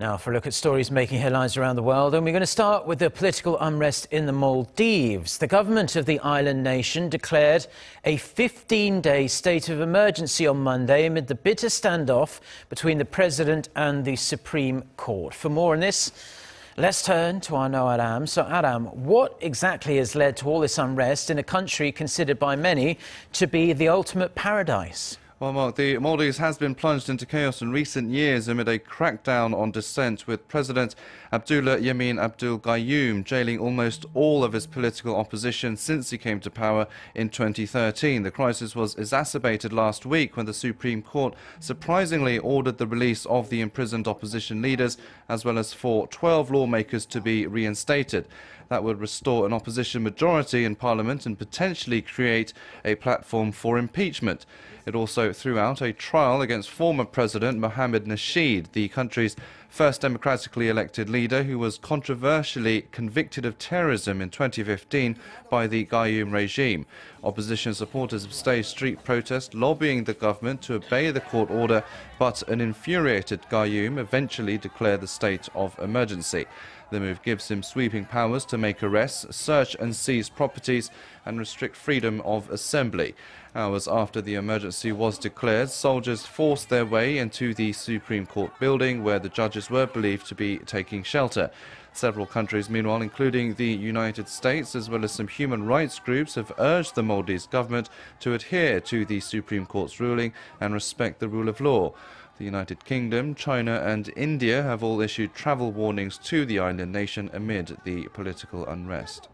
Now for a look at stories making headlines around the world, and we're going to start with the political unrest in the Maldives. The government of the island nation declared a 15-day state of emergency on Monday amid the bitter standoff between the president and the Supreme Court. For more on this, let's turn to our Ro Aram. So Aram, what exactly has led to all this unrest in a country considered by many to be the ultimate paradise? Well, Mark, the Maldives has been plunged into chaos in recent years amid a crackdown on dissent, with President Abdulla Yameen Abdul Gayoom jailing almost all of his political opposition since he came to power in 2013. The crisis was exacerbated last week when the Supreme Court surprisingly ordered the release of the imprisoned opposition leaders, as well as for 12 lawmakers to be reinstated. That would restore an opposition majority in Parliament and potentially create a platform for impeachment. It also threw out a trial against former President Mohamed Nasheed, the country's first democratically elected leader, who was controversially convicted of terrorism in 2015 by the Gayoom regime. Opposition supporters have staged street protests lobbying the government to obey the court order, but an infuriated Gayoom eventually declared the state of emergency. The move gives him sweeping powers to make arrests, search and seize properties and restrict freedom of assembly. Hours after the emergency was declared, soldiers forced their way into the Supreme Court building where the judges were believed to be taking shelter. Several countries, meanwhile, including the United States, as well as some human rights groups, have urged the Maldives government to adhere to the Supreme Court's ruling and respect the rule of law. The United Kingdom, China and India have all issued travel warnings to the island nation amid the political unrest.